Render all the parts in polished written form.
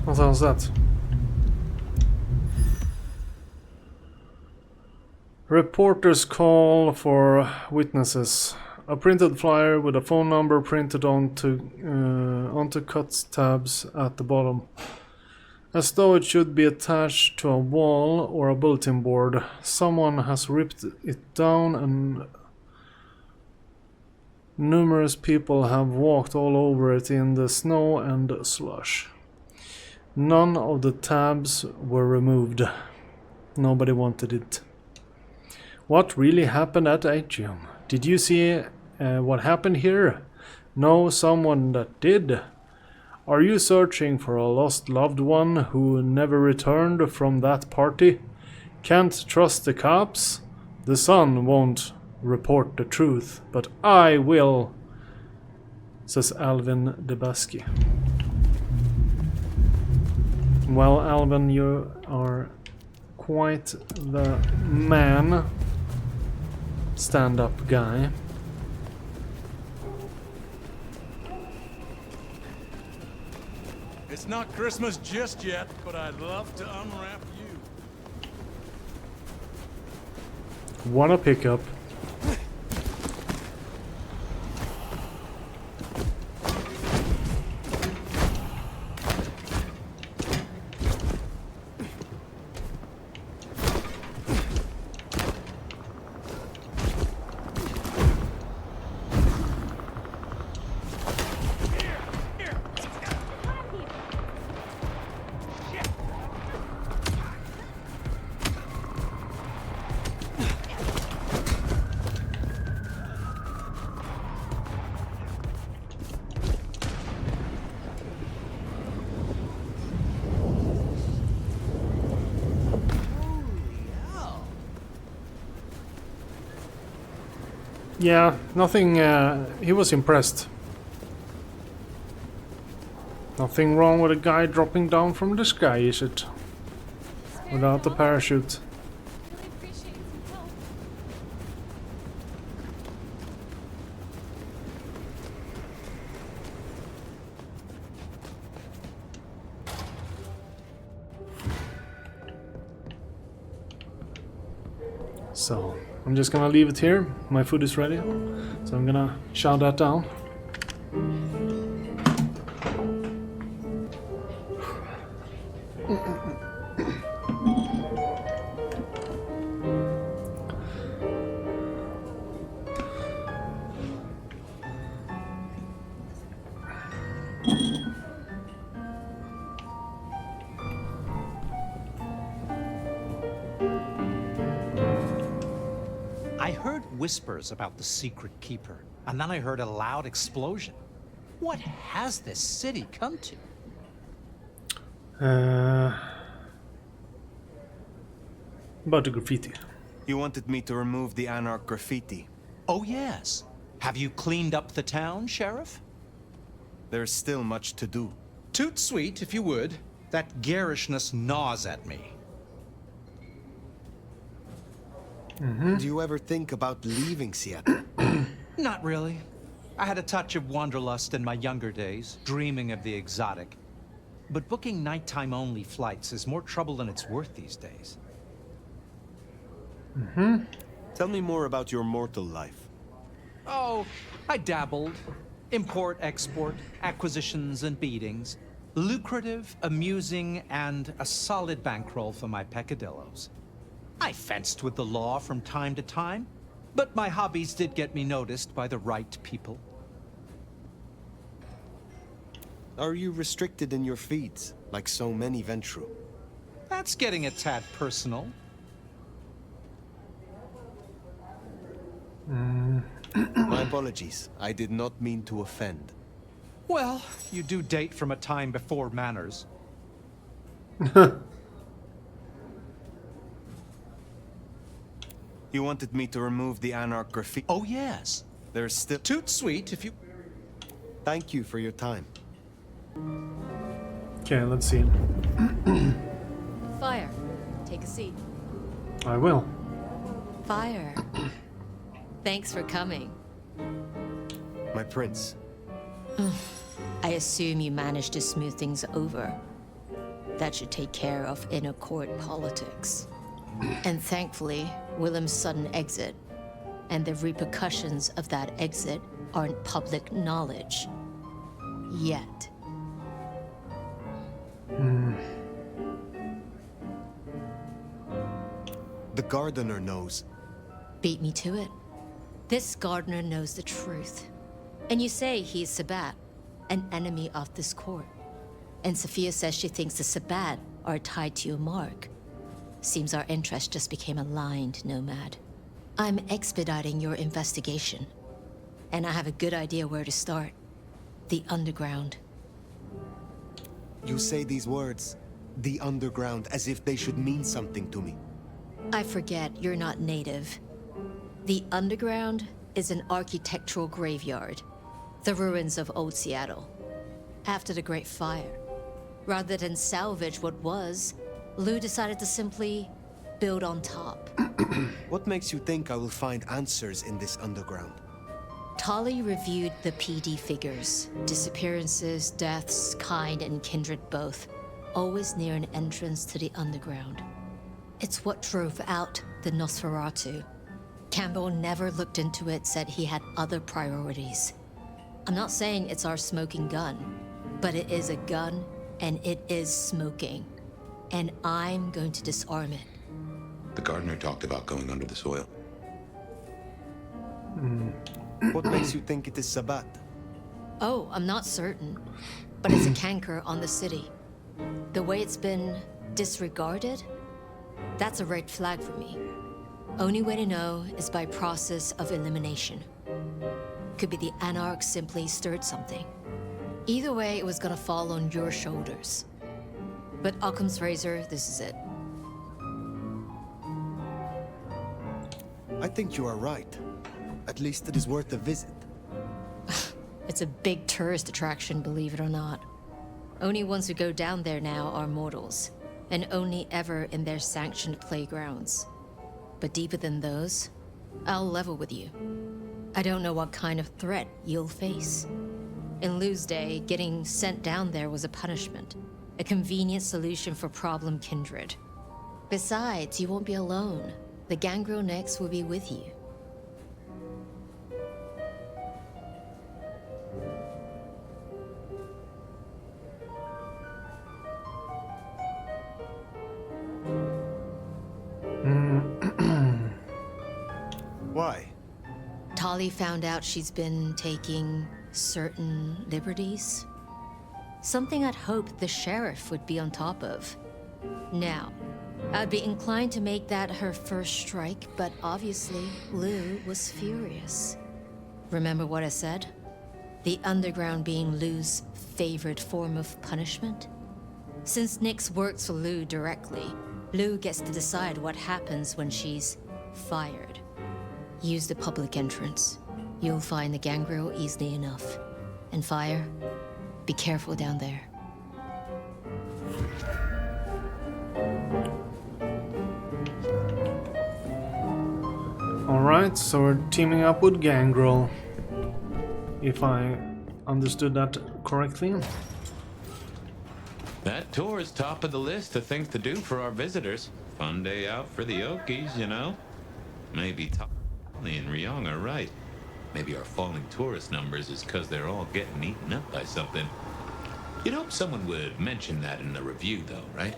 What sounds that? Reporters call for witnesses. A printed flyer with a phone number printed onto cut tabs at the bottom, as though it should be attached to a wall or a bulletin board. Someone has ripped it down, and numerous people have walked all over it in the snow and slush. None of the tabs were removed. Nobody wanted it. What really happened at Atrium? Did you see what happened here? Know someone that did? Are you searching for a lost loved one who never returned from that party? Can't trust the cops? The Sun won't report the truth, but I will, says Alvin Debaski. Well, Alvin, you are quite the man. Stand-up guy. It's not Christmas just yet, but I'd love to unwrap you. What a pickup. Yeah, nothing, he was impressed. Nothing wrong with a guy dropping down from the sky, is it? Without the parachute. So, I'm just gonna leave it here. My food is ready, so I'm gonna chow that down. I heard whispers about the secret keeper, and then I heard a loud explosion. What has this city come to? About the graffiti. You wanted me to remove the Anarch graffiti. Oh, yes. Have you cleaned up the town, Sheriff? There's still much to do. Toot sweet, if you would. That garishness gnaws at me. Do you ever think about leaving Seattle? Not really. I had a touch of wanderlust in my younger days, dreaming of the exotic. But booking nighttime-only flights is more trouble than it's worth these days. Tell me more about your mortal life. Oh, I dabbled. Import, export, acquisitions and beatings. Lucrative, amusing, and a solid bankroll for my peccadillos. I fenced with the law from time to time, but my hobbies did get me noticed by the right people. Are you restricted in your feeds, like so many Ventru? That's getting a tad personal. My apologies. I did not mean to offend. Well, you do date from a time before manners. You wanted me to remove the Anarch graffiti. Oh, yes. There's still... Toot sweet if you... Thank you for your time. Okay, let's see. Fire. Take a seat. I will. Fire. Thanks for coming. My prince. I assume you managed to smooth things over. that should take care of inner court politics. And thankfully, Willem's sudden exit and the repercussions of that exit aren't public knowledge. Yet. The gardener knows. Beat me to it. This gardener knows the truth. And you say he's Sabbat, an enemy of this court. And Sophia says she thinks the Sabbat are tied to your mark. Seems our interests just became aligned, Nomad. I'm expediting your investigation. And I have a good idea where to start. The underground. You say these words, the underground, as if they should mean something to me. I forget you're not native. The underground is an architectural graveyard. The ruins of old Seattle. After the Great Fire. Rather than salvage what was, Lou decided to simply build on top. What makes you think I will find answers in this underground? Tali reviewed the PD figures. Disappearances, deaths, kind and kindred both. Always near an entrance to the underground. It's what drove out the Nosferatu. Campbell never looked into it, said he had other priorities. I'm not saying it's our smoking gun, but it is a gun and it is smoking. And I'm going to disarm it. The gardener talked about going under the soil. What makes you think it is Sabbat? Oh, I'm not certain, but it's a canker on the city. The way it's been disregarded, that's a red flag for me. Only way to know is by process of elimination. Could be the Anarchs simply stirred something. Either way, it was gonna fall on your shoulders. But Occam's razor, this is it. I think you are right. At least it is worth a visit. It's a big tourist attraction, believe it or not. Only ones who go down there now are mortals, and only ever in their sanctioned playgrounds. But deeper than those, I'll level with you. I don't know what kind of threat you'll face. In Lou's day, getting sent down there was a punishment, a convenient solution for problem kindred. Besides, you won't be alone. The Gangrel next will be with you. Why? Tali found out she's been taking certain liberties. Something I'd hoped the sheriff would be on top of. Now, I'd be inclined to make that her first strike, but obviously, Lou was furious. Remember what I said? The underground being Lou's favorite form of punishment? Since Nyx works for Lou directly, Lou gets to decide what happens when she's fired. Use the public entrance. You'll find the Gangrel easily enough. And Fire, be careful down there. Alright, so we're teaming up with Gangrel. If I understood that correctly. That tour is top of the list of things to do for our visitors. Fun day out for the Okies, you know? Maybe Tali and Ryong are right. Maybe our falling tourist numbers is because they're all getting eaten up by something. You'd hope someone would mention that in the review, though, right?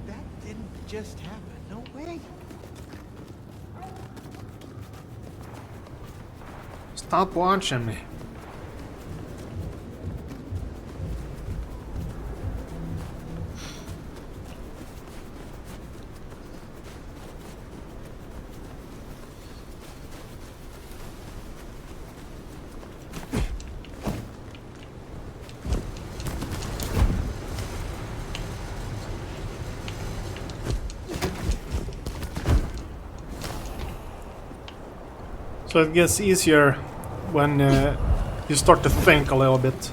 That didn't just happen. No way. Stop watching me. So it gets easier when you start to think a little bit.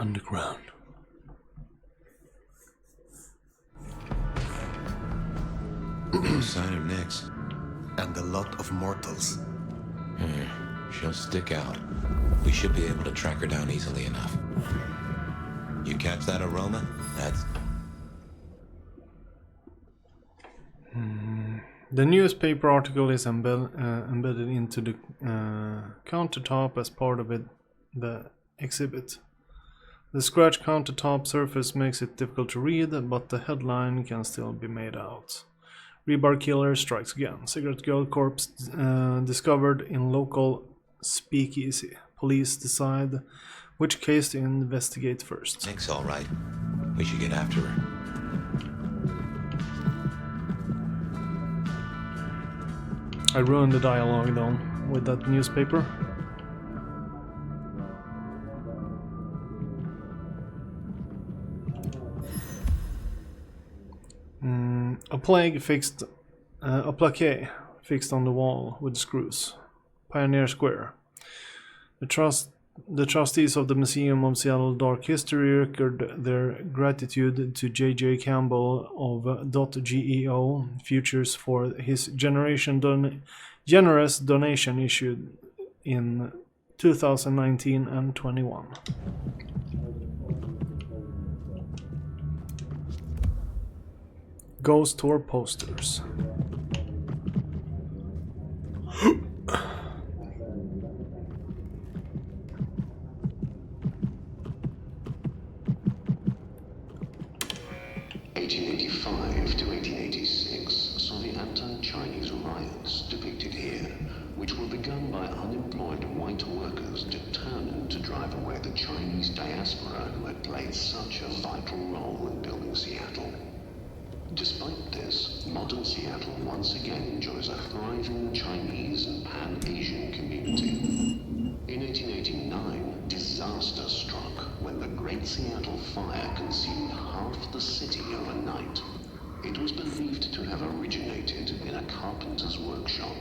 underground. No sign of Nyx. And a lot of mortals. She'll stick out. We should be able to track her down easily enough. You catch that aroma? That's... The newspaper article is embedded into the countertop as part of the exhibit. The scratch countertop surface makes it difficult to read, but the headline can still be made out. Rebar killer strikes again. Cigarette girl corpse discovered in local speakeasy. Police decide which case to investigate first. Nyx all right. We should get after her. I ruined the dialogue though with that newspaper. A plaque fixed on the wall with screws. Pioneer Square. The trustees of the Museum of Seattle Dark History record their gratitude to J.J. Campbell of .geo Futures for his generous donation issued in 2019 and 21. Ghost Tour posters. to 1886 saw the anti-Chinese riots depicted here, which were begun by unemployed white workers determined to drive away the Chinese diaspora who had played such a vital role in building Seattle. Despite this, modern Seattle once again enjoys a thriving Chinese and Pan-Asian community. In 1889, disaster struck when the Great Seattle Fire consumed half the city overnight. It was believed to have originated in a carpenter's workshop.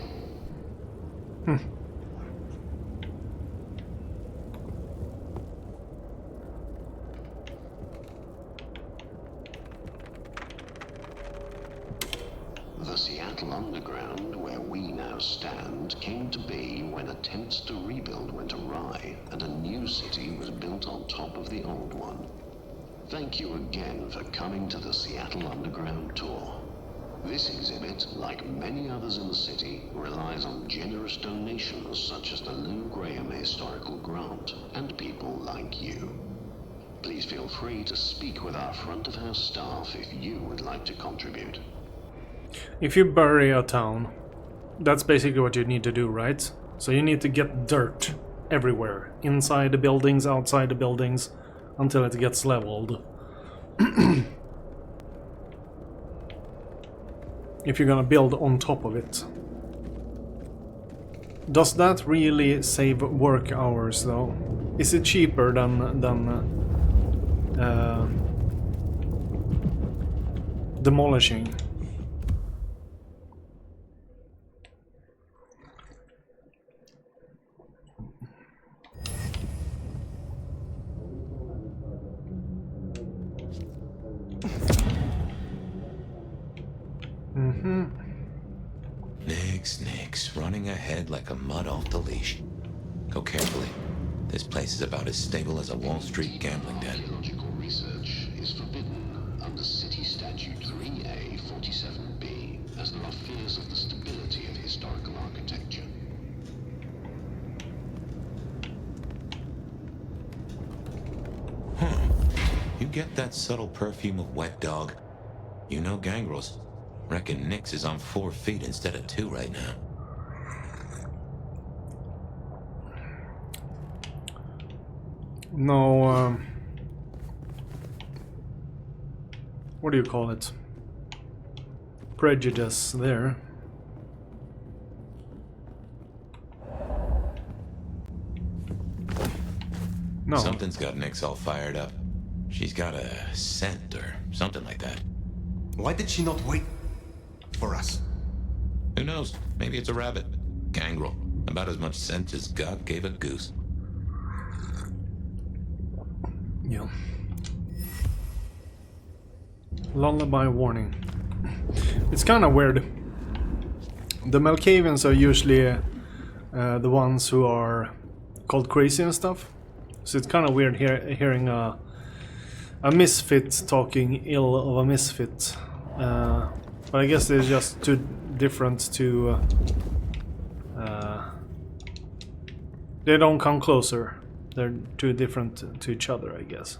The Seattle Underground, where we now stand, came to be when attempts to rebuild went awry and a new city was built on top of the old one. Thank you again for coming to the Seattle Underground tour. This exhibit, like many others in the city, relies on generous donations such as the Lou Graham Historical Grant and people like you. Please feel free to speak with our front of house staff if you would like to contribute. If you bury a town, that's basically what you need to do, right? So you need to get dirt everywhere, inside the buildings, outside the buildings, until it gets leveled. If you're gonna build on top of it. Does that really save work hours though? Is it cheaper than demolishing? Nyx, running ahead like a mud off the leash. Go carefully. This place is about as stable as a Wall Street gambling den. Archaeological research is forbidden under City Statute 3A 47B, as there are fears of the stability of historical architecture. You get that subtle perfume of wet dog? You know gangrels. Reckon Nyx is on 4 feet instead of 2 right now. No, what do you call it? Prejudice there. No. Something's got Nyx all fired up. She's got a scent or something like that. Why did she not wait for us? Who knows? Maybe it's a rabbit. Gangrel. About as much scent as God gave a goose. Yeah. Lullaby warning. It's kind of weird. The Malkavians are usually the ones who are called crazy and stuff. So it's kind of weird hearing a misfit talking ill of a misfit. But I guess they're just too different to... they don't come closer. They're too different to each other, I guess.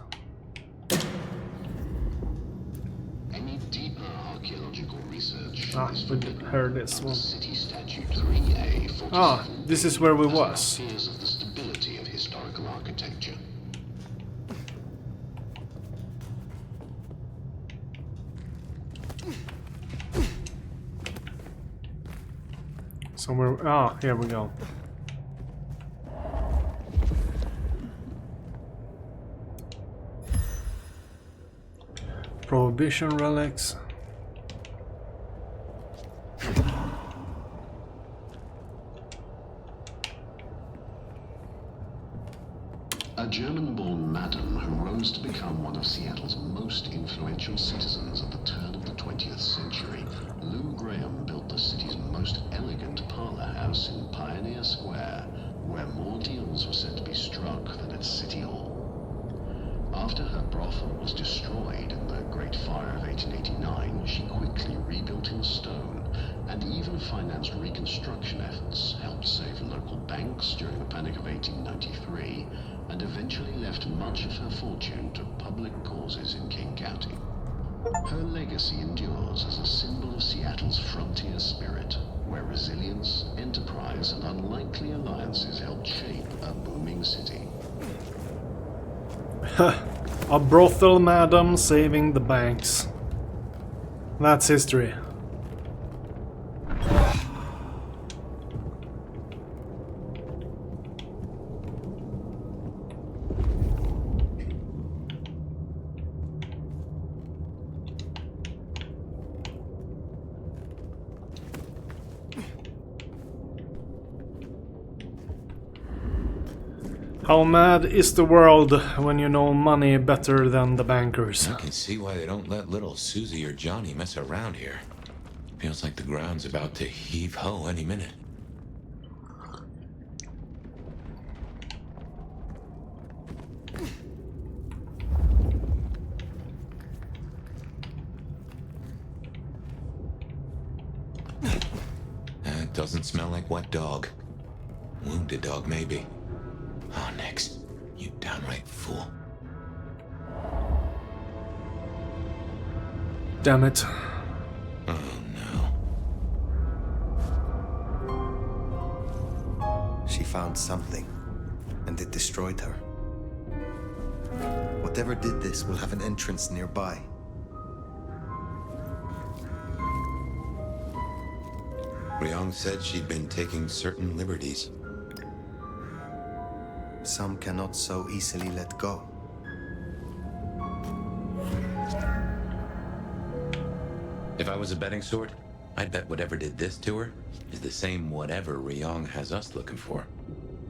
Any deeper archaeological research We heard this one. City Statute 3A Ah, this is where we was. fears of the stability of historical architecture. Somewhere... Ah, here we go. Prohibition relics. A German-born madam who rose to become one of Seattle's most influential citizens at the turn of the 20th century, Lou Graham built the city's most elegant parlor house in Pioneer Square, where more deals were said to be struck than at City Hall. After her brothel was destroyed in the Great Fire of 1889, she quickly rebuilt in stone and even financed reconstruction efforts, helped save local banks during the Panic of 1893, and eventually left much of her fortune to public causes in King County. Her legacy endures as a symbol of Seattle's frontier spirit, where resilience, enterprise, and unlikely alliances helped shape a booming city. A brothel madam saving the banks. That's history. How mad is the world when you know money better than the bankers? I can see why they don't let little Susie or Johnny mess around here. Feels like the ground's about to heave-ho any minute. That doesn't smell like wet dog. Wounded dog, maybe. Oh, next. You downright fool. Damn it. Oh, no. She found something, and it destroyed her. Whatever did this will have an entrance nearby. Ryong said she'd been taking certain liberties. Some cannot so easily let go. If I was a betting sort, I'd bet whatever did this to her is the same whatever Ryong has us looking for.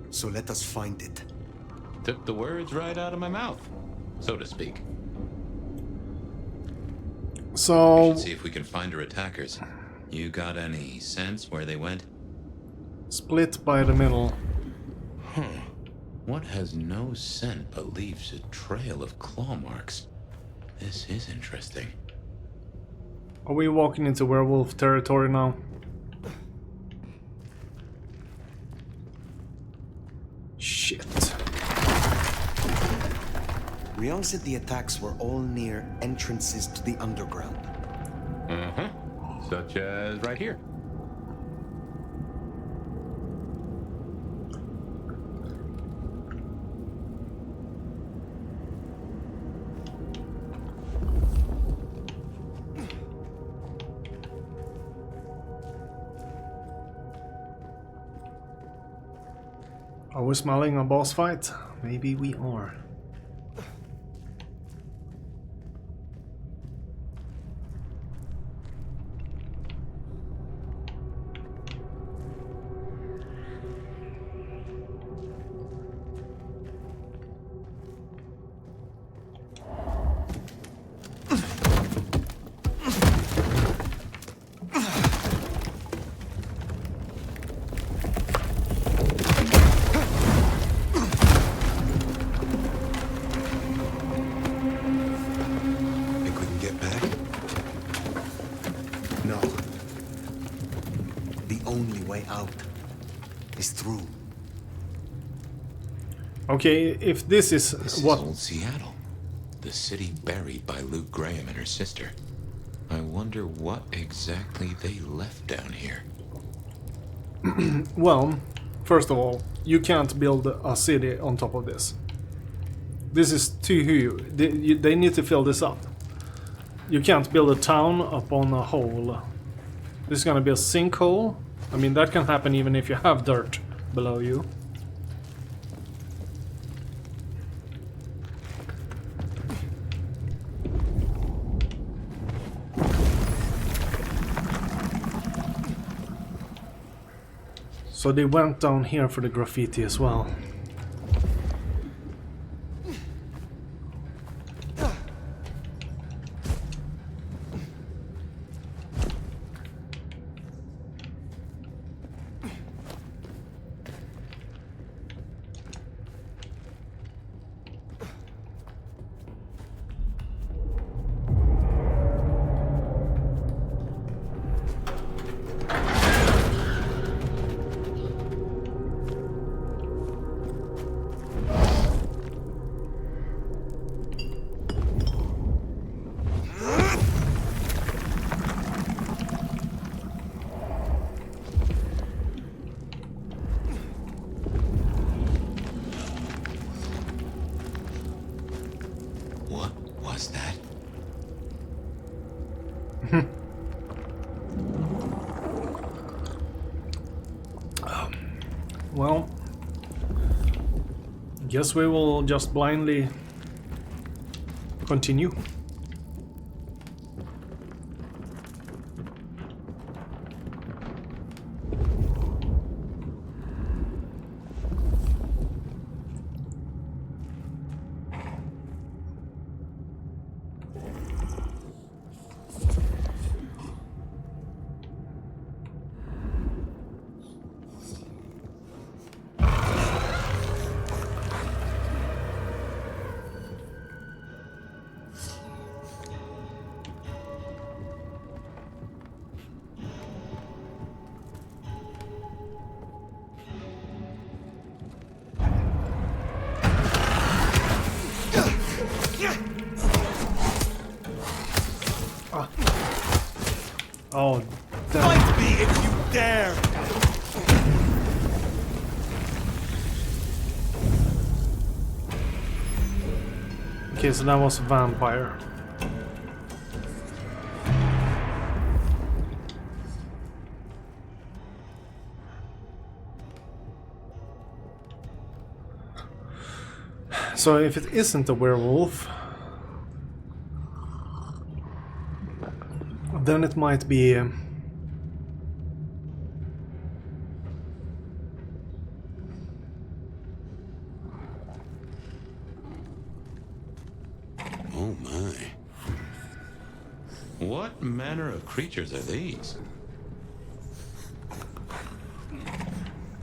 So let us find it. Took the words right out of my mouth, so to speak. We So, should see if we can find her attackers. You got any sense where they went? split by the middle. What has no scent but leaves a trail of claw marks? This is interesting. Are we walking into werewolf territory now? Shit. Ryong said the attacks were all near entrances to the underground. Such as right here. Are we smelling a boss fight? Maybe we are. through. Okay, if this is This what... is old Seattle. The city buried by Luke Graham and her sister. I wonder what exactly they left down here. Well, first of all, you can't build a city on top of this. This is too huge. They need to fill this up. You can't build a town upon a hole. This is gonna be a sinkhole. I mean, that can happen even if you have dirt below you. So they went down here for the graffiti as well. What was that? Well, guess we will just blindly continue. Oh, damn. Fight me if you dare! Okay, so that was a vampire. So if it isn't a werewolf, then it might be Oh my. What manner of creatures are these?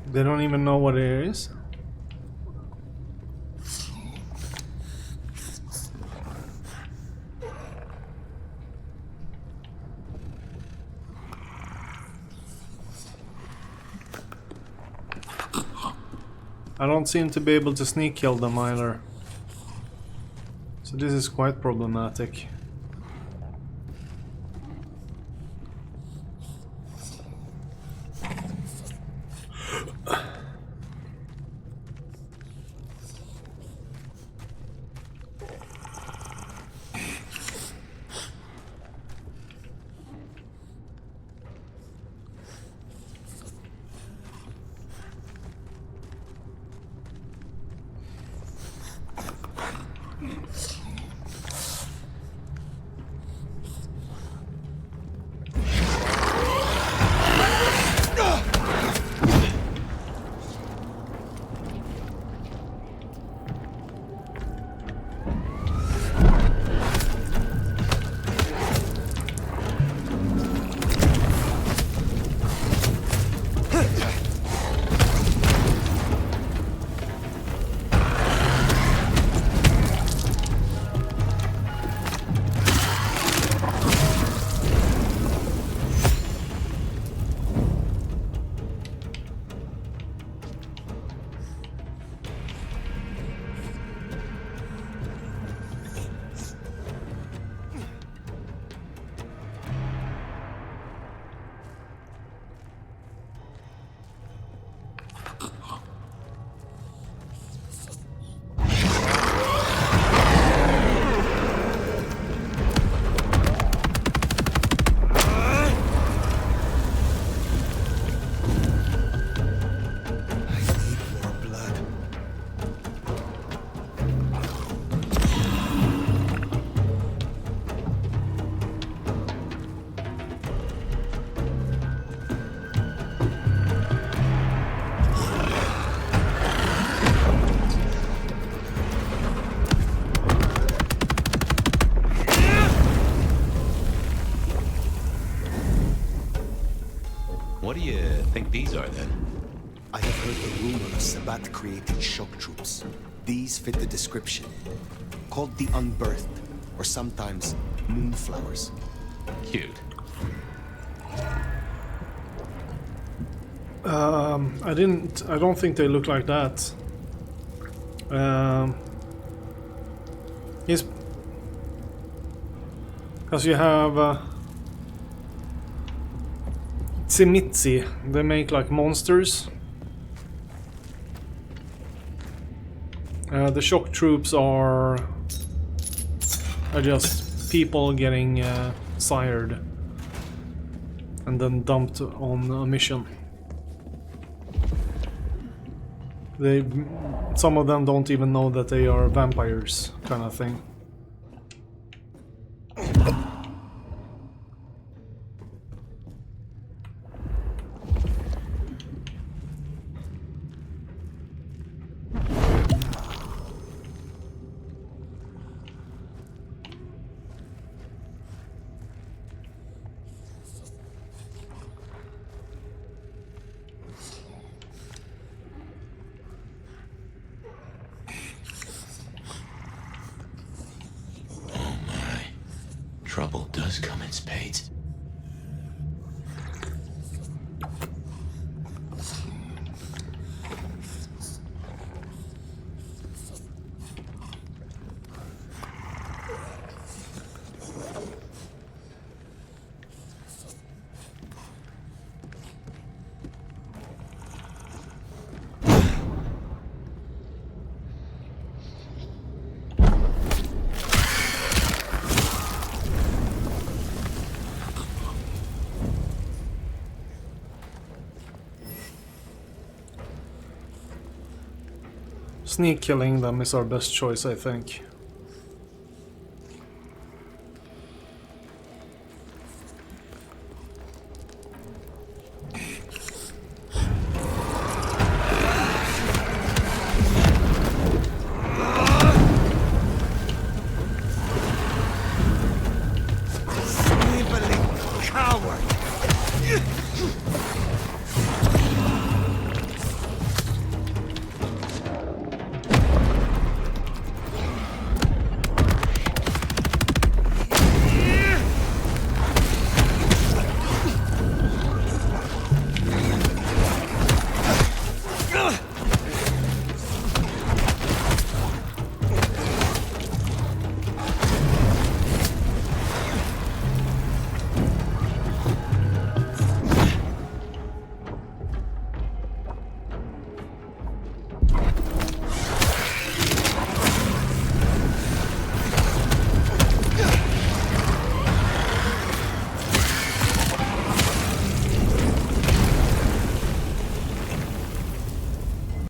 they don't even know what it is. I don't seem to be able to sneak kill them either. So this is quite problematic. think these are then? I have heard the rumor of Sabat creating shock troops. These fit the description. Called the Unbirthed, or sometimes Moonflowers. Cute. I don't think they look like that. He's... Because you have... Tsimitsi, they make like monsters. The shock troops are just people getting sired and then dumped on a mission. Some of them don't even know that they are vampires, kind of thing. Trouble does come in spades. Sneak killing them is our best choice, I think.